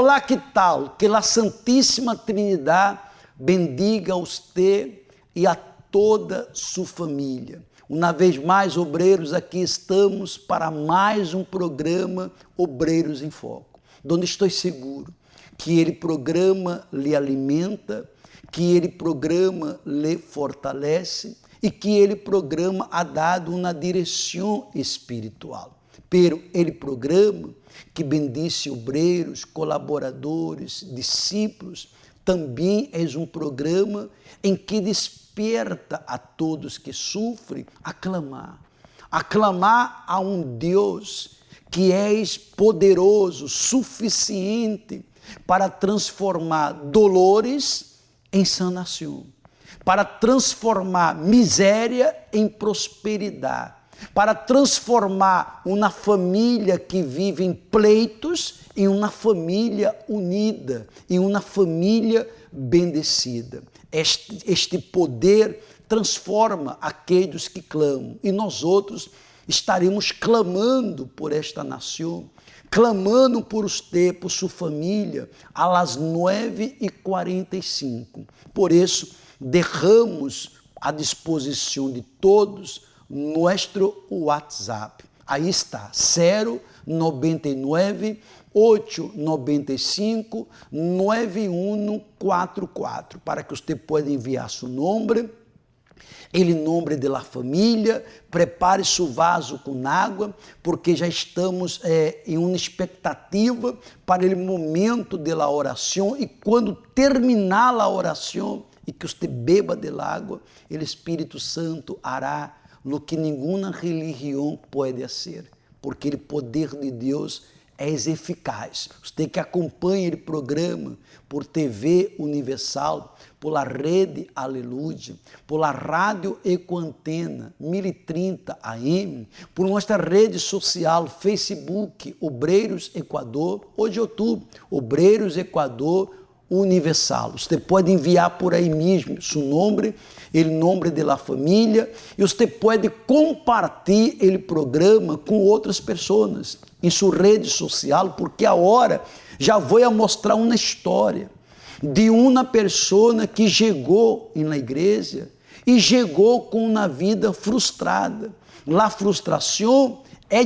Olá, que tal? Que a Santíssima Trinidade bendiga a você e a toda sua família. Uma vez mais, obreiros, aqui estamos para mais um programa Obreiros em Foco, onde estou seguro que ele programa lhe alimenta, que ele programa lhe fortalece e que ele programa ha dado uma direção espiritual. Pero ele programa que bendice obreiros, colaboradores, discípulos, também é um programa em que desperta a todos que sofrem a clamar a um Deus que é poderoso, suficiente para transformar dolores em sanação, para transformar miséria em prosperidade, para transformar uma família que vive em pleitos em uma família unida, em uma família bendecida. Este poder transforma aqueles que clamam e nós outros estaremos clamando por esta nação, clamando por você, por sua família, às 9h45. Por isso, derramos à disposição de todos nosso WhatsApp. Aí está, 099 895 9144, para que você possa enviar seu nome, ele nome de la família, prepare seu vaso com água, porque já estamos em uma expectativa para o momento da oração, e quando terminar a oração e que você beba da água, o Espírito Santo hará o que nenhuma religião pode fazer, porque o poder de Deus é eficaz. Você que acompanha o programa por TV Universal, por la rede Aleluia, por la rádio Ecoantena 1030 AM, por nossa rede social Facebook Obreiros Equador, ou de YouTube Obreiros Equador Universal. Você pode enviar por aí mesmo seu nome, o nome da família, e você pode compartilhar o programa com outras pessoas em sua rede social, porque agora já vou mostrar uma história de uma pessoa que chegou na igreja e chegou com uma vida frustrada. A frustração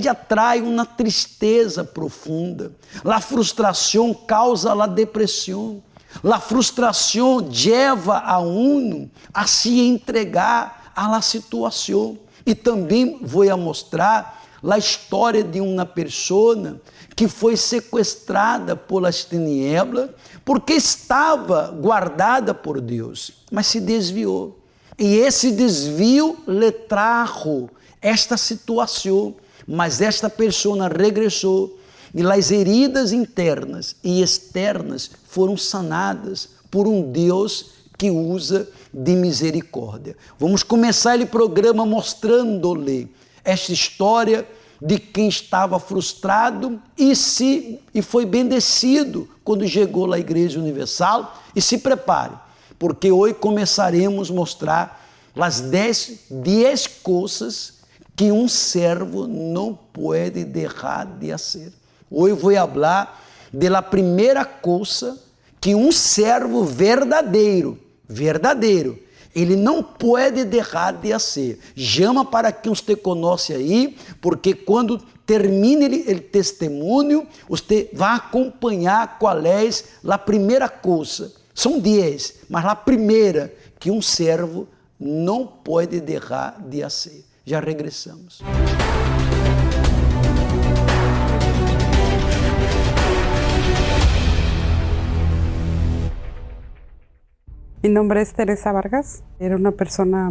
atrai uma tristeza profunda. A frustração causa a depressão. A frustração leva a um a se entregar à situação. E também vou mostrar a história de uma pessoa que foi sequestrada pelas tinieblas porque estava guardada por Deus, mas se desviou. E esse desvio lhe trajo esta situação, mas esta pessoa regressou e as heridas internas e externas foram sanadas por um Deus que usa de misericórdia. Vamos começar o programa mostrando-lhe esta história de quem estava frustrado e foi bendecido quando chegou à Igreja Universal. E se prepare, porque hoje começaremos a mostrar as 10 coisas que um servo não pode deixar de fazer. Hoje vou falar da primeira coisa que um servo verdadeiro, ele não pode deixar de fazer. Chama para que você conheça aí, porque quando termine o testemunho, você vai acompanhar qual é a primeira coisa. São 10, mas a primeira que um servo não pode deixar de fazer. Já regressamos. Mi nombre es Teresa Vargas. Era una persona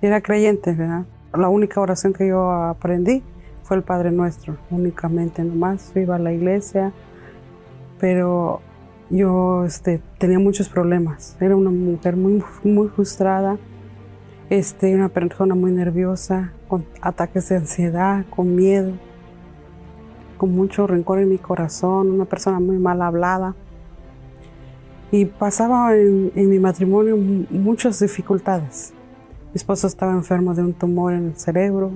era creyente, ¿verdad? La única oración que yo aprendí fue el Padre Nuestro, únicamente nomás. Yo iba a la iglesia, pero yo tenía muchos problemas. Era una mujer muy frustrada, una persona muy nerviosa, con ataques de ansiedad, con miedo, con mucho rencor en mi corazón, una persona muy mal hablada. Y pasaba en mi matrimonio muchas dificultades. Mi esposo estaba enfermo de un tumor en el cerebro,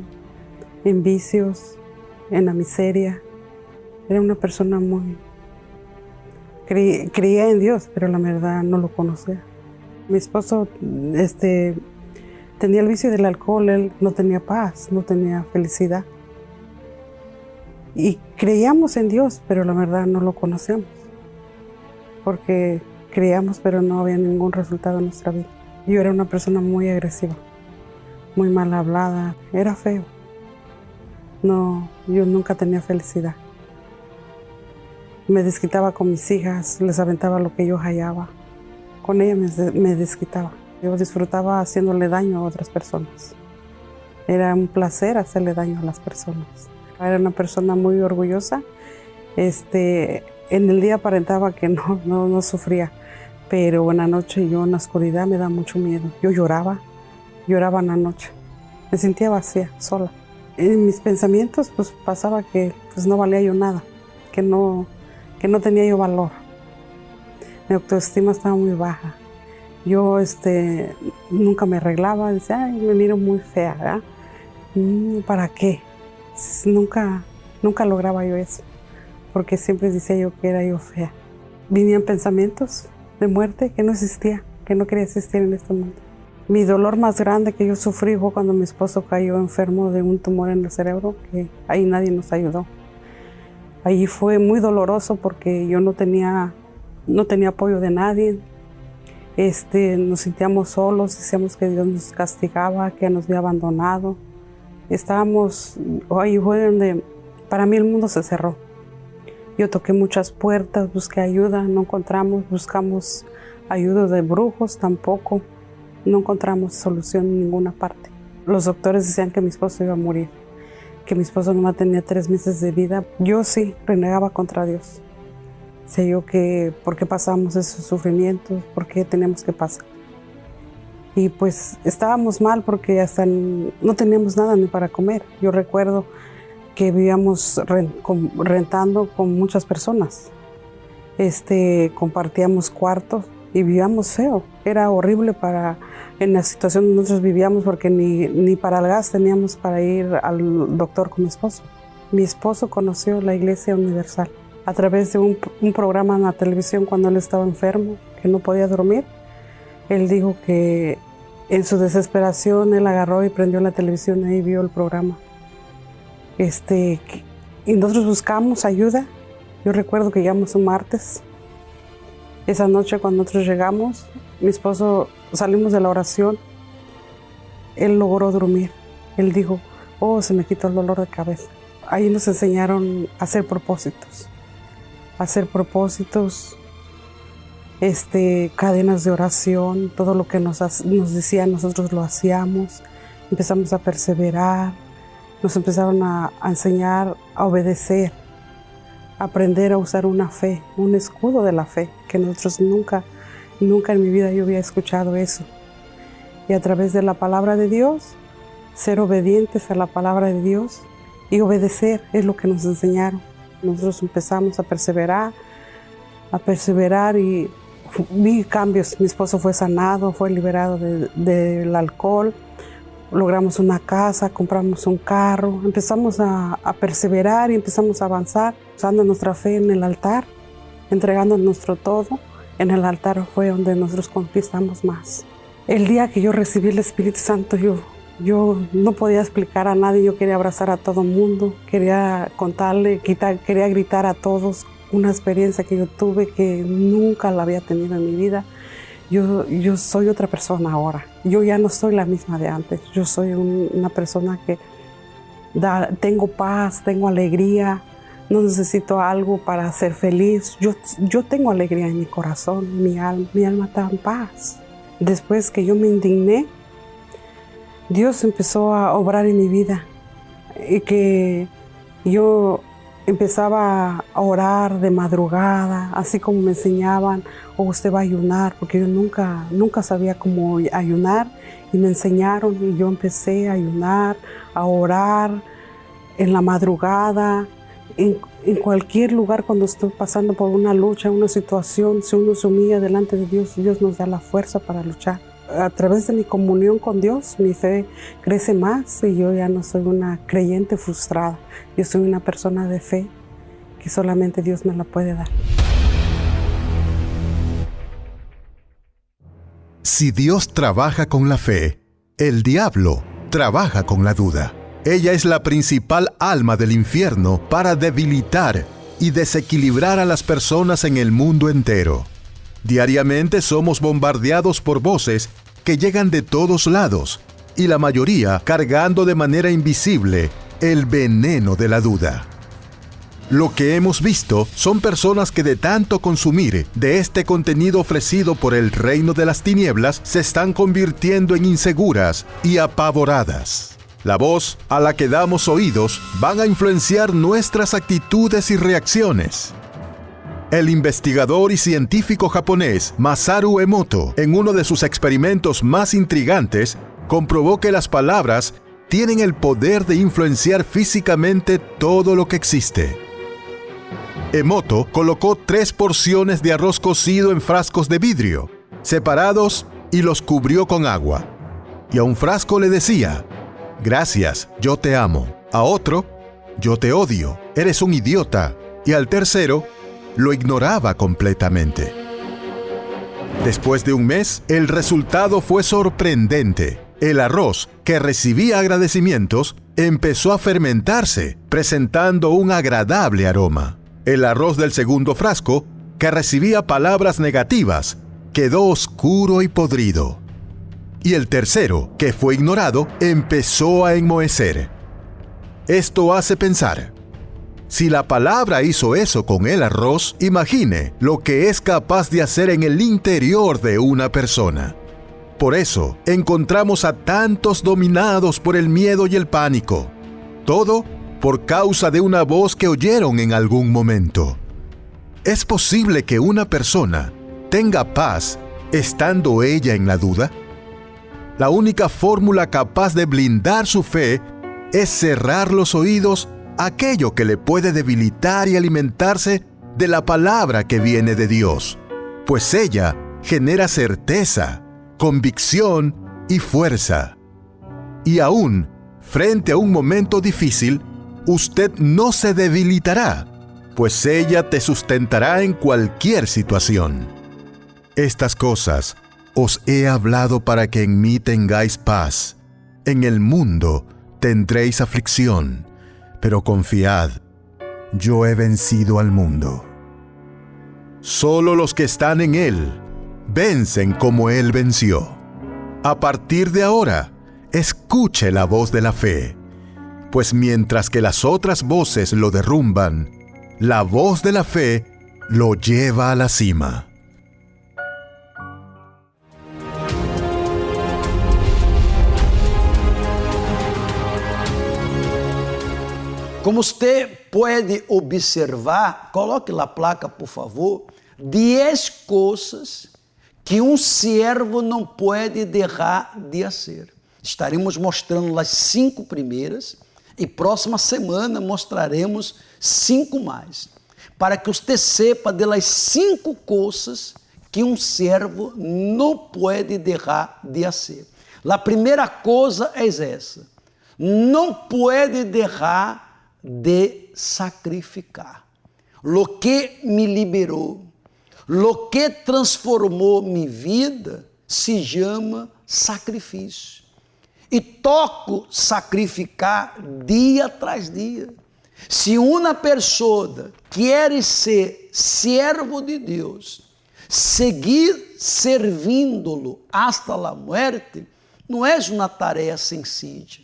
en vicios, en la miseria. Era una persona muy Creía en Dios, pero la verdad no lo conocía. Mi esposo tenía el vicio del alcohol, él no tenía paz, no tenía felicidad. Y creíamos en Dios, pero la verdad no lo conocíamos. Porque creíamos, pero no había ningún resultado en nuestra vida. Yo era una persona muy agresiva, muy mal hablada, era feo. No, yo nunca tenía felicidad. Me desquitaba con mis hijas, les aventaba lo que yo hallaba. Con ellas me desquitaba. Yo disfrutaba haciéndole daño a otras personas. Era un placer hacerle daño a las personas. Era una persona muy orgullosa. En el día aparentaba que no sufría, pero en la noche yo en la oscuridad me da mucho miedo. Yo lloraba en la noche. Me sentía vacía, sola. En mis pensamientos pues pasaba que pues, no valía yo nada, que no tenía yo valor. Mi autoestima estaba muy baja. Yo nunca me arreglaba, decía, ay, me miro muy fea, ¿verdad? ¿Para qué? Nunca lograba yo eso, porque siempre decía yo que era yo fea. Vinían pensamientos de muerte que no existía, que no quería existir en este mundo. Mi dolor más grande que yo sufrí fue cuando mi esposo cayó enfermo de un tumor en el cerebro, que ahí nadie nos ayudó. Ahí fue muy doloroso porque yo no tenía apoyo de nadie. Nos sentíamos solos, decíamos que Dios nos castigaba, que nos había abandonado. Ahí fue donde para mí el mundo se cerró. Yo toqué muchas puertas, busqué ayuda, no encontramos, buscamos ayuda de brujos, tampoco. No encontramos solución en ninguna parte. Los doctores decían que mi esposo iba a morir, que mi esposo nomás tenía 3 meses de vida. Yo sí renegaba contra Dios. Sé yo que por qué pasamos esos sufrimientos, por qué tenemos que pasar. Y pues estábamos mal porque hasta no teníamos nada ni para comer. Yo recuerdo que vivíamos rentando con muchas personas. Compartíamos cuartos y vivíamos feo. Era horrible en la situación donde nosotros vivíamos porque ni para el gas teníamos para ir al doctor con mi esposo. Mi esposo conoció la Iglesia Universal a través de un programa en la televisión cuando él estaba enfermo, que no podía dormir. Él dijo que en su desesperación él agarró y prendió la televisión y vio el programa. Y nosotros buscamos ayuda. Yo recuerdo que llegamos un martes. Esa noche cuando nosotros llegamos, mi esposo salimos de la oración, él logró dormir. Él dijo, oh, se me quitó el dolor de cabeza. Ahí nos enseñaron a hacer propósitos. Cadenas de oración, todo lo que nos decían nosotros lo hacíamos. Empezamos a perseverar, nos empezaron a enseñar a obedecer, a aprender a usar una fe, un escudo de la fe, que nosotros nunca en mi vida yo había escuchado eso. Y a través de la palabra de Dios, ser obedientes a la palabra de Dios y obedecer es lo que nos enseñaron. Nosotros empezamos a perseverar y vi cambios. Mi esposo fue sanado, fue liberado del alcohol, logramos una casa, compramos un carro, empezamos a perseverar y empezamos a avanzar, usando nuestra fe en el altar, entregando nuestro todo. En el altar fue donde nosotros conquistamos más. El día que yo recibí el Espíritu Santo, yo no podía explicar a nadie, yo quería abrazar a todo el mundo, quería contarle, quería gritar a todos una experiencia que yo tuve que nunca la había tenido en mi vida. Yo soy otra persona ahora, yo ya no soy la misma de antes, yo soy una persona que tengo paz, tengo alegría, no necesito algo para ser feliz. Yo tengo alegría en mi corazón, mi alma está en paz. Después que yo me indigné, Dios empezó a obrar en mi vida y que yo empezaba a orar de madrugada, así como me enseñaban, o usted va a ayunar, porque yo nunca sabía cómo ayunar y me enseñaron y yo empecé a ayunar, a orar en la madrugada, en cualquier lugar cuando estoy pasando por una lucha, una situación, si uno se humilla delante de Dios, Dios nos da la fuerza para luchar. A través de mi comunión con Dios, mi fe crece más y yo ya no soy una creyente frustrada. Yo soy una persona de fe que solamente Dios me la puede dar. Si Dios trabaja con la fe, el diablo trabaja con la duda. Ella es la principal alma del infierno para debilitar y desequilibrar a las personas en el mundo entero. Diariamente somos bombardeados por voces que llegan de todos lados, y la mayoría cargando de manera invisible el veneno de la duda. Lo que hemos visto son personas que de tanto consumir de este contenido ofrecido por el reino de las tinieblas se están convirtiendo en inseguras y apavoradas. La voz a la que damos oídos van a influenciar nuestras actitudes y reacciones. El investigador y científico japonés Masaru Emoto, en uno de sus experimentos más intrigantes, comprobó que las palabras tienen el poder de influenciar físicamente todo lo que existe. Emoto colocó 3 porciones de arroz cocido en frascos de vidrio, separados, y los cubrió con agua. Y a un frasco le decía: «Gracias, yo te amo». A otro: «Yo te odio, eres un idiota». Y al tercero, lo ignoraba completamente. Después de un mes, el resultado fue sorprendente. El arroz, que recibía agradecimientos, empezó a fermentarse, presentando un agradable aroma. El arroz del segundo frasco, que recibía palabras negativas, quedó oscuro y podrido. Y el tercero, que fue ignorado, empezó a enmohecer. Esto hace pensar: si la palabra hizo eso con el arroz, imagine lo que es capaz de hacer en el interior de una persona. Por eso, encontramos a tantos dominados por el miedo y el pánico. Todo por causa de una voz que oyeron en algún momento. ¿Es posible que una persona tenga paz estando ella en la duda? La única fórmula capaz de blindar su fe es cerrar los oídos a aquello que le puede debilitar y alimentarse de la palabra que viene de Dios, pues ella genera certeza, convicción y fuerza. Y aún, frente a un momento difícil, usted no se debilitará, pues ella te sustentará en cualquier situación. Estas cosas os he hablado para que en mí tengáis paz. En el mundo tendréis aflicción, pero confiad, yo he vencido al mundo. Solo los que están en Él vencen como Él venció. A partir de ahora, escuche la voz de la fe, pues mientras que las otras voces lo derrumban, la voz de la fe lo lleva a la cima. Como usted puede observar, coloque la placa, por favor, 10 coisas que siervo não pode deixar de fazer. Estaremos mostrando as 5 primeiras e próxima semana mostraremos 5 mais, para que você sepa das 5 coisas que servo não pode deixar de fazer. A primeira coisa é essa: não pode deixar de sacrificar. Lo que me liberou, lo que transformou minha vida, se chama sacrifício. E toco sacrificar dia tras dia. Se uma pessoa quer ser servo de Deus, seguir servindo-lo hasta a morte, não é uma tarefa sencilla,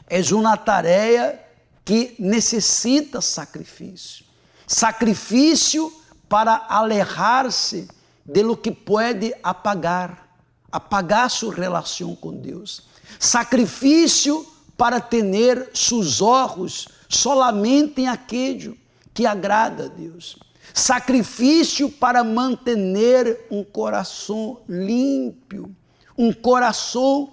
é uma tarefa que necessita sacrifício. Sacrifício para alejar-se de lo que pode apagar sua relação com Deus. Sacrifício para ter seus olhos solamente em aquilo que agrada a Deus. Sacrifício para manter coração limpo, coração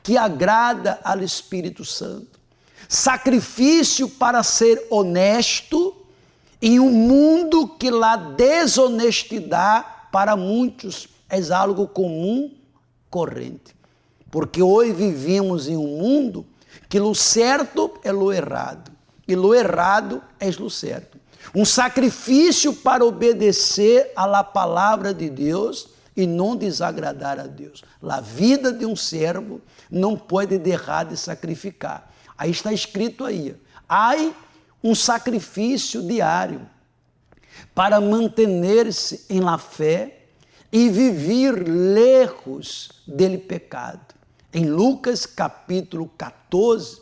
que agrada ao Espírito Santo. Sacrifício para ser honesto em mundo que a desonestidade para muitos é algo comum, corrente. Porque hoje vivemos em mundo que o certo é o errado e o errado é o certo. Sacrifício para obedecer à palavra de Deus e e não desagradar a Deus. A vida de um servo não pode deixar de sacrificar. Aí está escrito aí, há um sacrifício diário para manter-se em la fé e viver lejos dele pecado. Em Lucas capítulo 14,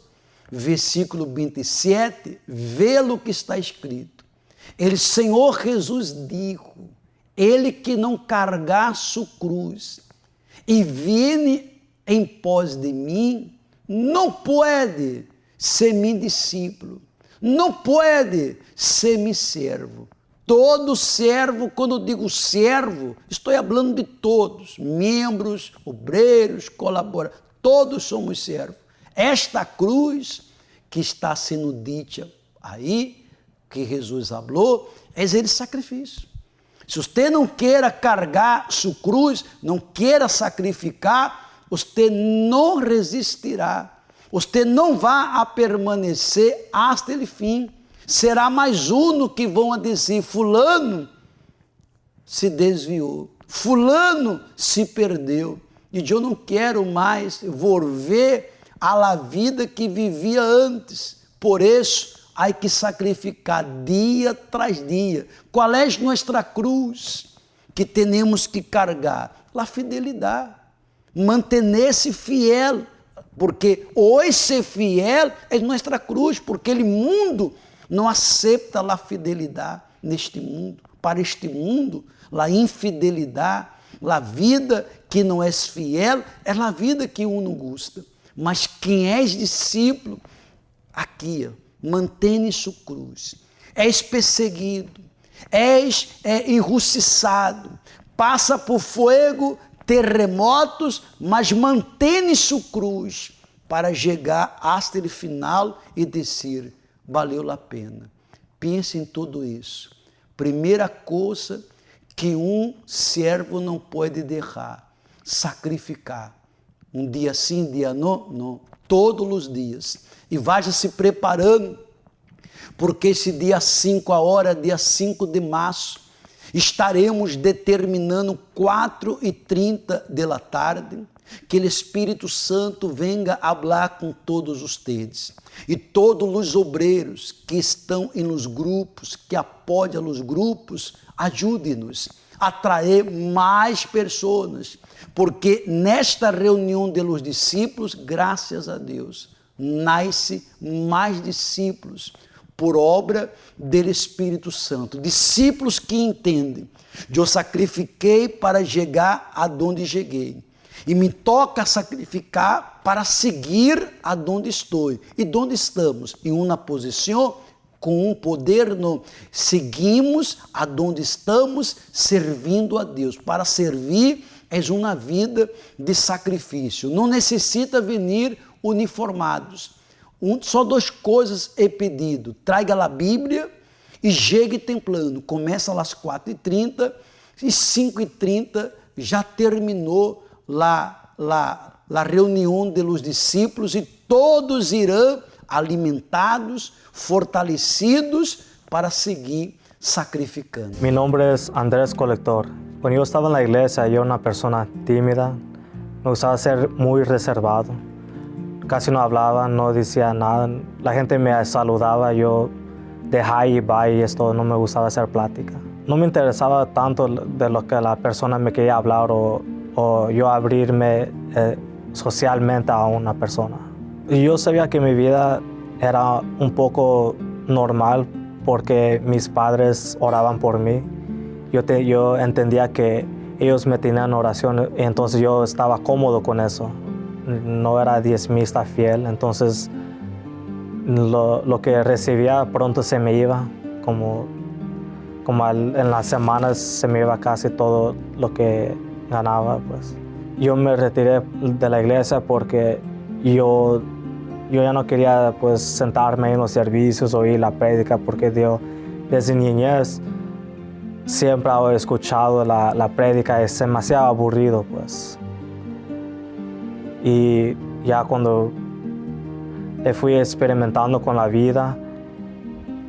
versículo 27, vê o que está escrito. Ele, Senhor Jesus, disse, ele que não carregar sua cruz e viene em pós de mim, não pode ser meu discípulo, não pode ser meu servo. Todo servo, quando eu digo servo, estou falando de todos, membros, obreiros, colaboradores, todos somos servos. Esta cruz que está sendo dita aí, que Jesus falou, é ele sacrifício. Se você não queira carregar sua cruz, não queira sacrificar, você não resistirá. Você não vai permanecer até o fim. Será mais um que vão dizer, fulano se desviou, fulano se perdeu. E eu não quero mais volver à vida que vivia antes. Por isso, há que sacrificar dia tras dia. Qual é a nossa cruz que temos que carregar? A fidelidade. Manter-se fiel. Porque hoje ser fiel é nossa cruz. Porque o mundo não aceita a fidelidade neste mundo. Para este mundo, a infidelidade, a vida que não é fiel, é a vida que não gosta. Mas quem é discípulo, aqui, mantém sua cruz. És perseguido, és enjustiçado, passa por fogo, terremotos, mas mantém sua cruz para chegar até o final e dizer, valeu a pena. Pense em tudo isso. Primeira coisa que um servo não pode deixar, sacrificar. Um dia sim, dia não, todos os dias. E vá se preparando, porque esse dia 5, a hora, dia 5 de março, estaremos determinando 4h30 da tarde, que o Espírito Santo venga falar com todos vocês. E todos os obreiros que estão nos grupos, que apoiam os grupos, ajude-nos a atrair mais pessoas, porque nesta reunião dos discípulos, graças a Deus, nasce mais discípulos por obra do Espírito Santo. Discípulos que entendem, eu sacrifiquei para chegar aonde cheguei. E me toca sacrificar para seguir aonde estou. E onde estamos? Em uma posição com um poder, não. Seguimos aonde estamos servindo a Deus. Para servir é uma vida de sacrifício. Não necessita vir uniformados. Só duas coisas é pedido. Traga a Bíblia e chegue templando. Começa às 4h30 e 5h30 já terminou a reunião dos discípulos e todos irão alimentados, fortalecidos para seguir sacrificando. Mi nombre es Andrés Colector. Cuando yo estaba en la iglesia, yo era una persona tímida, me gustaba ser muy reservado. Casi no hablaba, no decía nada. La gente me saludaba, yo dejaba y va y esto, no me gustaba hacer plática. No me interesaba tanto de lo que la persona me quería hablar o yo abrirme socialmente a una persona. Y yo sabía que mi vida era un poco normal porque mis padres oraban por mí. Yo entendía que ellos me tenían oración y entonces yo estaba cómodo con eso. No era diezmista fiel, entonces lo que recibía pronto se me iba, como en las semanas se me iba casi todo lo que ganaba. Pues. Yo me retiré de la iglesia porque yo ya no quería pues, sentarme en los servicios, oír la prédica, porque desde niñez siempre he escuchado la prédica, es demasiado aburrido. Pues. Y ya cuando fui experimentando con la vida,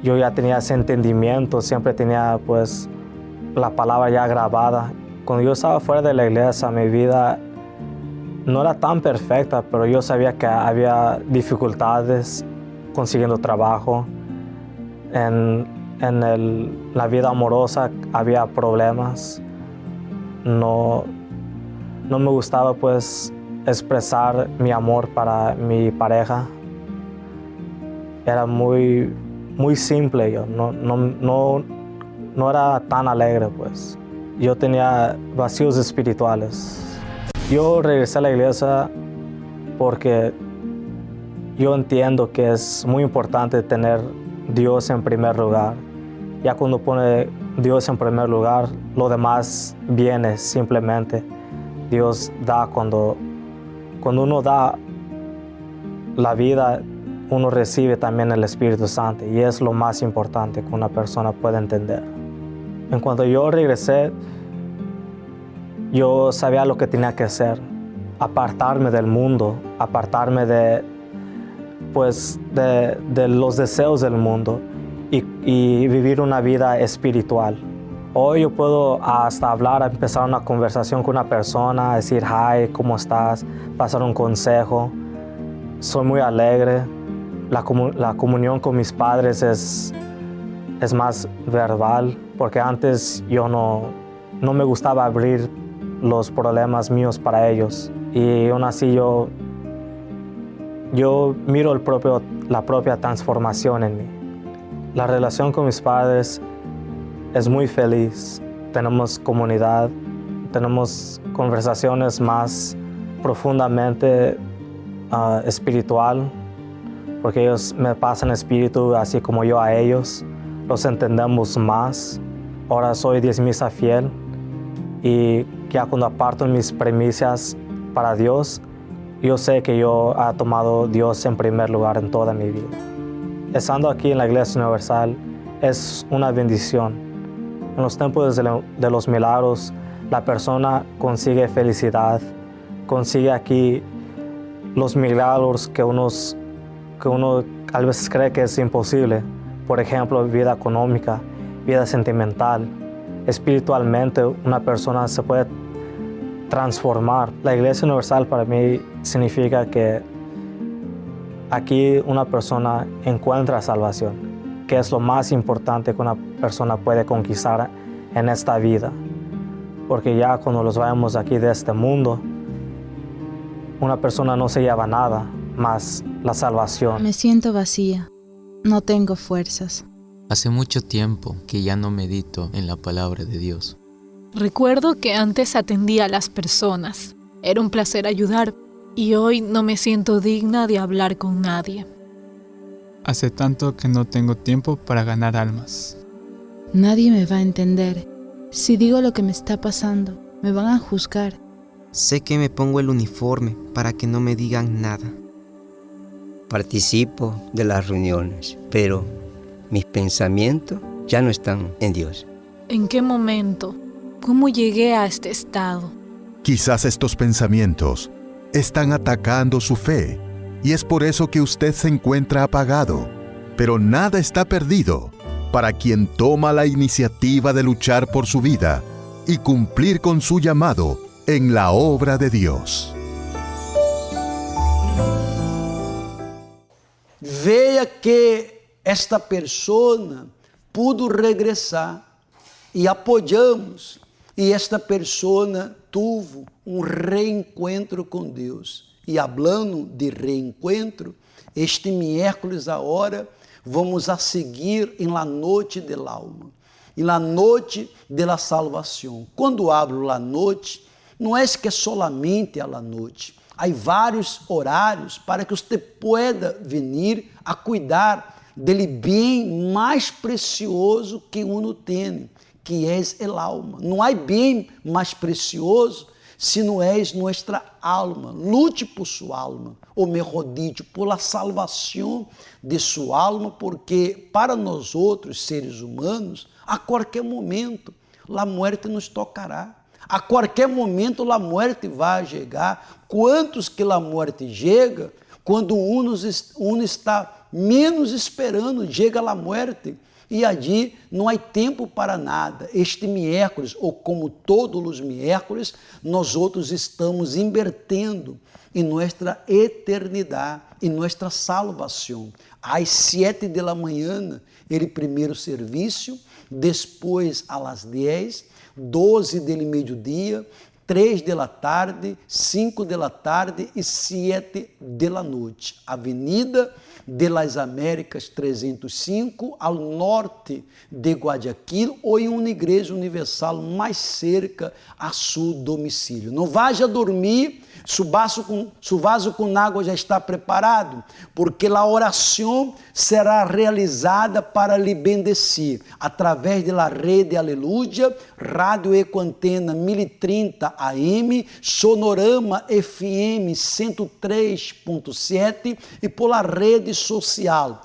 yo ya tenía ese entendimiento, siempre tenía pues la palabra ya grabada. Cuando yo estaba fuera de la iglesia, mi vida no era tan perfecta, pero yo sabía que había dificultades consiguiendo trabajo. En la vida amorosa había problemas. No me gustaba pues expresar mi amor para mi pareja. Era muy simple yo, no era tan alegre pues. Yo tenía vacíos espirituales. Yo regresé a la iglesia porque yo entiendo que es muy importante tener Dios en primer lugar. Ya cuando pone Dios en primer lugar, lo demás viene simplemente. Dios da cuando uno da la vida, uno recibe también el Espíritu Santo, y es lo más importante que una persona puede entender. En cuanto yo regresé, yo sabía lo que tenía que hacer: apartarme del mundo, apartarme de los deseos del mundo y vivir una vida espiritual. Hoy yo puedo hasta empezar una conversación con una persona, decir hi, ¿cómo estás?, pasar un consejo. Soy muy alegre. La comunión con mis padres es más verbal, porque antes yo no me gustaba abrir los problemas míos para ellos. Y aún así yo miro la propia transformación en mí. La relación con mis padres es muy feliz. Tenemos comunidad, tenemos conversaciones más profundamente espiritual, porque ellos me pasan espíritu así como yo a ellos. Los entendemos más. Ahora soy diezmista fiel, y ya cuando aparto mis primicias para Dios, yo sé que yo he tomado Dios en primer lugar en toda mi vida. Estando aquí en la Iglesia Universal es una bendición. En los tiempos de los milagros, la persona consigue felicidad, consigue aquí los milagros que uno a veces cree que es imposible. Por ejemplo, vida económica, vida sentimental. Espiritualmente, una persona se puede transformar. La Iglesia Universal para mí significa que aquí una persona encuentra salvación, que es lo más importante que una persona puede conquistar en esta vida. Porque ya cuando los vayamos aquí de este mundo, una persona no se lleva nada más la salvación. Me siento vacía, no tengo fuerzas. Hace mucho tiempo que ya no medito en la palabra de Dios. Recuerdo que antes atendía a las personas. Era un placer ayudar, y hoy no me siento digna de hablar con nadie. Hace tanto que no tengo tiempo para ganar almas. Nadie me va a entender. Si digo lo que me está pasando, me van a juzgar. Sé que me pongo el uniforme para que no me digan nada. Participo de las reuniones, pero mis pensamientos ya no están en Dios. ¿En qué momento? ¿Cómo llegué a este estado? Quizás estos pensamientos están atacando su fe, y es por eso que usted se encuentra apagado. Pero nada está perdido para quien toma la iniciativa de luchar por su vida y cumplir con su llamado en la obra de Dios. Veja que esta persona pudo regressar e apoiamos, e esta persona tuvo reencontro com Deus. E hablando de reencontro, este miércoles agora vamos a seguir em la noite del alma, em la noite de la salvação. Quando hablo la noite, não é que é solamente a la noite. Há vários horários para que você pueda venir a cuidar dele bem mais precioso que uno tem, que é el alma. Não há bem mais precioso se não és nossa alma. Lute por sua alma, ou melhor dito, por la salvação de sua alma, porque para nós outros seres humanos, a qualquer momento, a morte nos tocará. A qualquer momento, a morte vai chegar. Quantos que a morte chega, quando uno está menos esperando, chega a morte. e allí não há tempo para nada. Este miércoles, ou como todos os miércoles, nós outros estamos invertendo em nossa eternidade, em nossa salvação. Às 7 da manhã, ele primeiro serviço, depois às 10, 12 do meio-dia, 3 da tarde, 5 da tarde e 7 da noite. Avenida de las Américas 305, ao norte de Guayaquil, ou em uma igreja universal mais cerca a seu domicílio. Não vá dormir, seu vaso com água já está preparado, porque a oração será realizada para lhe bendecir, através da rede Aleluia, Rádio Ecoantena 1030 AM, Sonorama FM 103.7 e pela rede social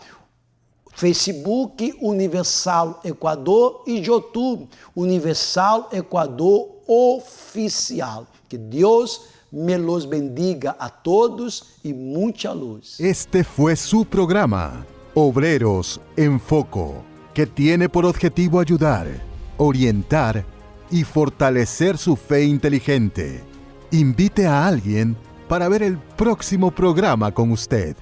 Facebook Universal Equador e YouTube Universal Equador Oficial. Que Deus me los bendiga a todos y mucha luz. Este fue su programa, Obreros en Foco, que tiene por objetivo ayudar, orientar y fortalecer su fe inteligente. Invite a alguien para ver el próximo programa con usted.